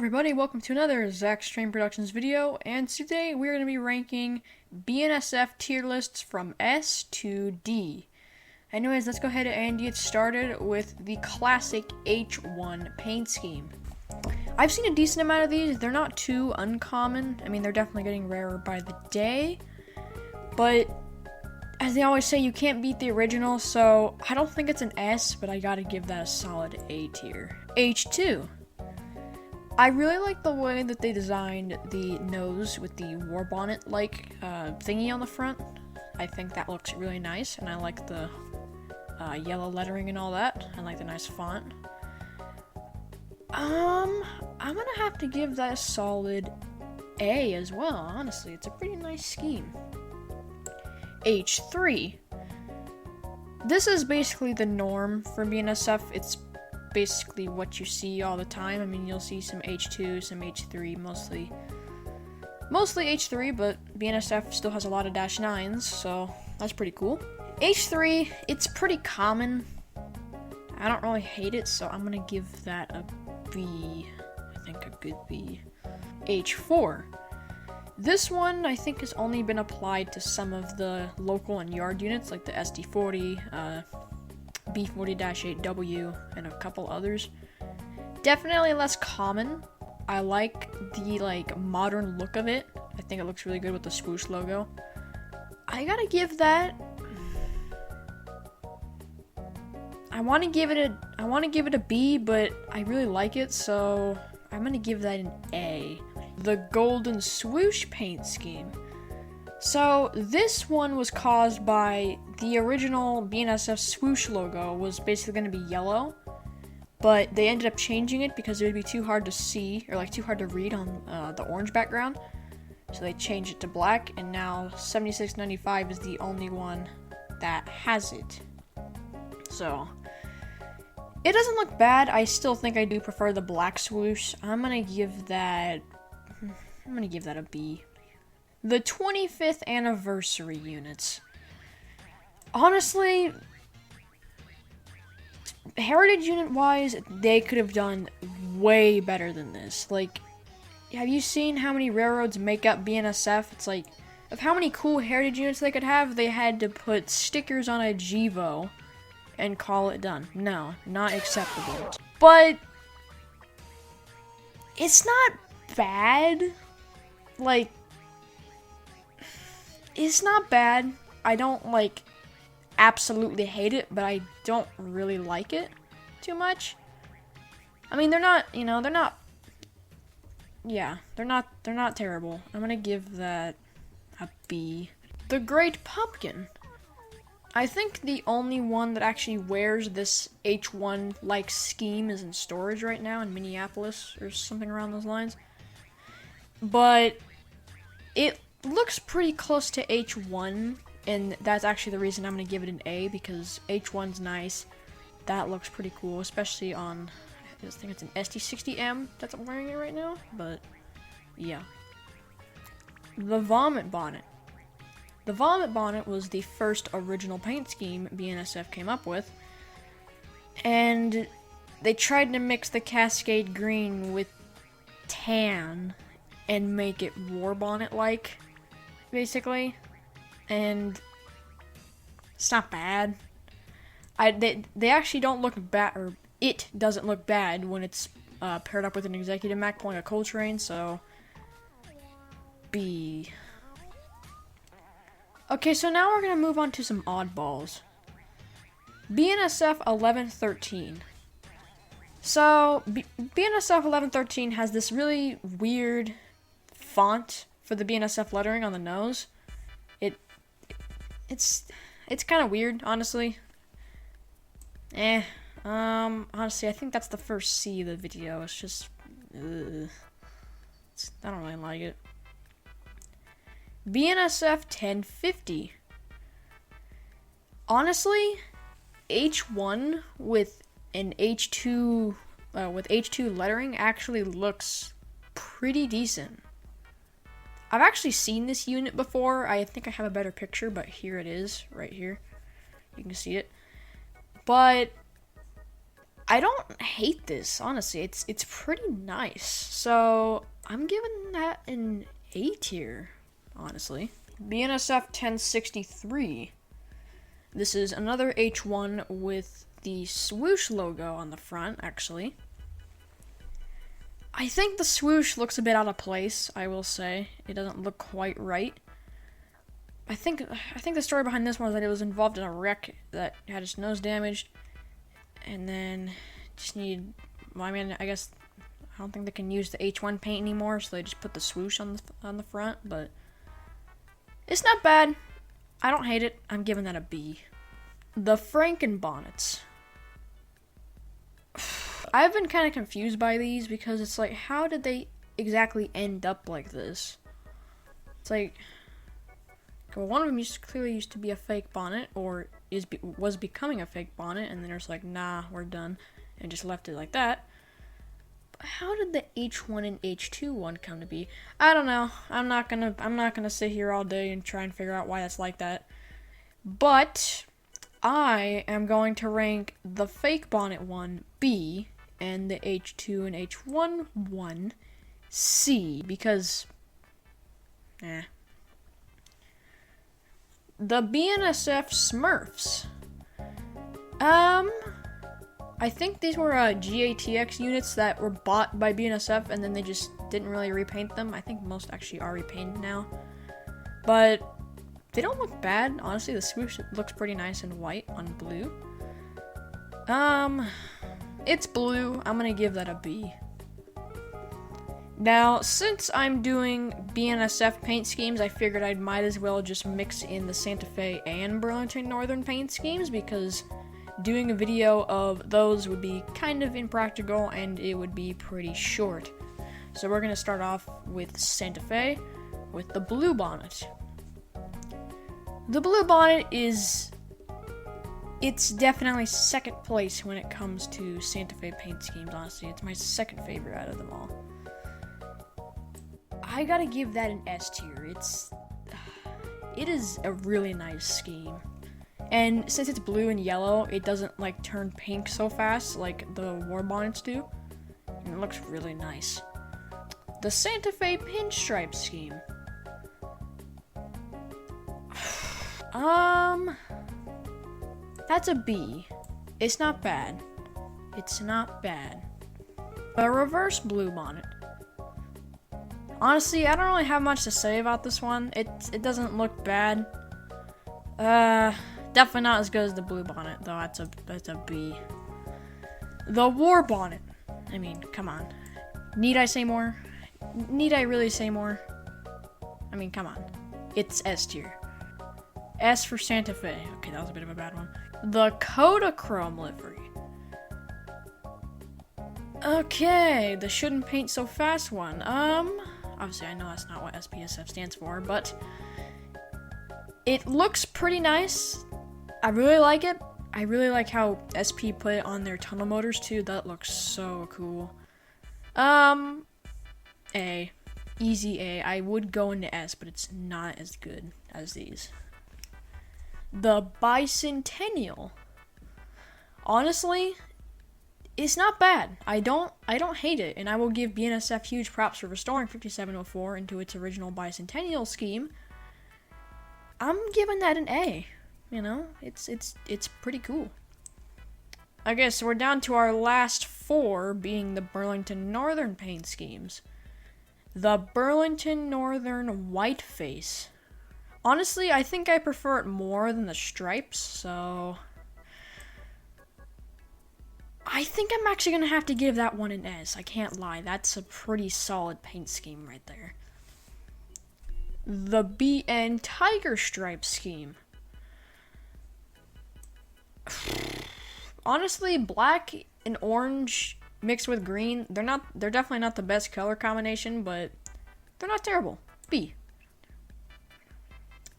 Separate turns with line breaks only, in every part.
everybody, welcome to another Zach Stream Productions video, and today we're going to be ranking BNSF tier lists from S to D. Anyways, let's go ahead and get started with the classic H1 paint scheme. I've seen a decent amount of these. They're not too uncommon. I mean, they're definitely getting rarer by the day, but as they always say, you can't beat the original, so I don't think it's an S, but I gotta give that a solid A tier. H2. I really like the way that they designed the nose with the war bonnet-like thingy on the front. I think that looks really nice, and I like the yellow lettering and all that. I like the nice font. I'm gonna have to give that a solid A as well, honestly. It's a pretty nice scheme. H3. This is basically the norm for BNSF. It's basically what you see all the time. I mean, you'll see some H2, some H3, mostly H3, but BNSF still has a lot of -9s, so that's pretty cool. H3, it's pretty common. I don't really hate it, so I'm gonna give that a B. I think a good B. H4. This one, I think, has only been applied to some of the local and yard units, like the SD40, B40-8W, and a couple others. Definitely less common. I like the modern look of it. I think it looks really good with the swoosh logo. I gotta give that. I want to give it a B, but I really like it, so I'm gonna give that an A. The golden swoosh paint scheme. So this one was caused by the original BNSF swoosh logo was basically going to be yellow, but they ended up changing it because it would be too hard to see, or too hard to read on the orange background. So they changed it to black, and now 7695 is the only one that has it. So it doesn't look bad. I still think I do prefer the black swoosh. I'm gonna give that a B. The 25th anniversary units. Honestly, heritage unit wise, they could have done way better than this. Have you seen how many railroads make up BNSF? It's of how many cool heritage units they could have, they had to put stickers on a Gevo and call it done. No, not acceptable. But it's not bad. It's not bad. I don't absolutely hate it, but I don't really like it too much. I mean, they're not terrible. I'm gonna give that a B. The Great Pumpkin. I think the only one that actually wears this H1 scheme is in storage right now in Minneapolis or something around those lines. But it looks pretty close to H1, and that's actually the reason I'm going to give it an A, because H1's nice. That looks pretty cool, especially on, I think it's an SD60M that's I'm wearing it right now, but yeah. The Vomit Bonnet. The Vomit Bonnet was the first original paint scheme BNSF came up with, and they tried to mix the Cascade Green with tan and make it war bonnet-like, basically, and it's not bad. They actually don't look bad, or it doesn't look bad when it's paired up with an executive Mac pulling a Coltrane, so B. Okay, so now we're gonna move on to some oddballs. BNSF 1113. So BNSF 1113 has this really weird font for the BNSF lettering on the nose. It's kind of weird, honestly. Honestly, I think that's the first C of the video. It's just, I don't really like it. BNSF 1050. Honestly, H1 with an H2 with H2 lettering actually looks pretty decent. I've actually seen this unit before. I think I have a better picture, but here it is, right here. You can see it. But I don't hate this, honestly. It's pretty nice. So I'm giving that an A tier, honestly. BNSF 1063. This is another H1 with the swoosh logo on the front, actually. I think the swoosh looks a bit out of place, I will say. It doesn't look quite right. I think the story behind this one was that it was involved in a wreck that had its nose damaged, and then just needed. Well, I mean, I guess I don't think they can use the H1 paint anymore, so they just put the swoosh on the front. But it's not bad. I don't hate it. I'm giving that a B. The Frankenbonnets. I've been kind of confused by these because it's like, how did they exactly end up like this? It's like, well, one of them clearly used to be a fake bonnet, or was becoming a fake bonnet, and then there's like, nah, we're done, and just left it like that. But how did the H1 and H2 one come to be? I don't know. I'm not gonna sit here all day and try and figure out why that's like that. But I am going to rank the fake bonnet one B and the H2 and H1 one C because, The BNSF Smurfs. I think these were GATX units that were bought by BNSF and then they just didn't really repaint them. I think most actually are repainted now. But they don't look bad. Honestly, the swoosh looks pretty nice in white on blue. It's blue. I'm gonna give that a B. Now, since I'm doing BNSF paint schemes, I figured I might as well just mix in the Santa Fe and Burlington Northern paint schemes because doing a video of those would be kind of impractical and it would be pretty short. So we're going to start off with Santa Fe with the blue bonnet. The blue bonnet it's definitely second place when it comes to Santa Fe paint schemes, honestly. It's my second favorite out of them all. I gotta give that an S tier. It is a really nice scheme. And since it's blue and yellow, it doesn't like turn pink so fast like the war bonnets do. And it looks really nice. The Santa Fe pinstripe scheme. That's a B. It's not bad. It's not bad. A reverse blue bonnet. Honestly, I don't really have much to say about this one. It doesn't look bad. Definitely not as good as the blue bonnet, though. That's a B. The war bonnet. I mean, come on. Need I say more? Need I really say more? I mean, come on. It's S tier. S for Santa Fe. Okay, that was a bit of a bad one. The Kodachrome livery. Okay, the shouldn't paint so fast one. Obviously I know that's not what SPSF stands for, but it looks pretty nice. I really like it. I really like how SP put it on their tunnel motors too. That looks so cool. A. Easy A. I would go into S, but it's not as good as these. The Bicentennial. Honestly, it's not bad. I don't hate it, and I will give BNSF huge props for restoring 5704 into its original Bicentennial scheme. I'm giving that an A. You know, it's pretty cool. Okay, so we're down to our last four, being the Burlington Northern paint schemes. The Burlington Northern Whiteface. Honestly, I think I prefer it more than the stripes, so I think I'm actually going to have to give that one an S. I can't lie. That's a pretty solid paint scheme right there. The BN Tiger Stripe scheme. Honestly, black and orange mixed with green, they're definitely not the best color combination, but they're not terrible. B.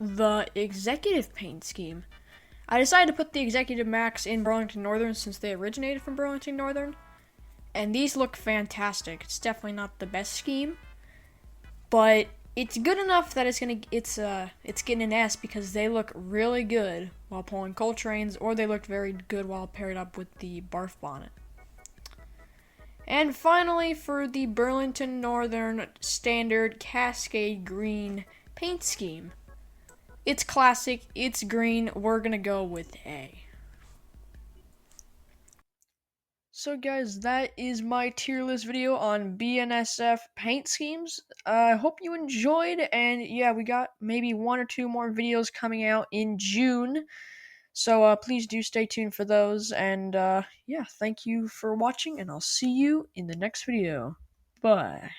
The Executive Paint scheme. I decided to put the Executive Max in Burlington Northern since they originated from Burlington Northern, and these look fantastic. It's definitely not the best scheme, but it's good enough that it's getting an S because they look really good while pulling Coltrane's, or they look very good while paired up with the Barf bonnet. And finally, for the Burlington Northern Standard Cascade Green paint scheme. It's classic, it's green, we're gonna go with A. So guys, that is my tier list video on BNSF paint schemes. I hope you enjoyed, and yeah, we got maybe 1 or 2 more videos coming out in June. So please do stay tuned for those, and yeah, thank you for watching, and I'll see you in the next video. Bye.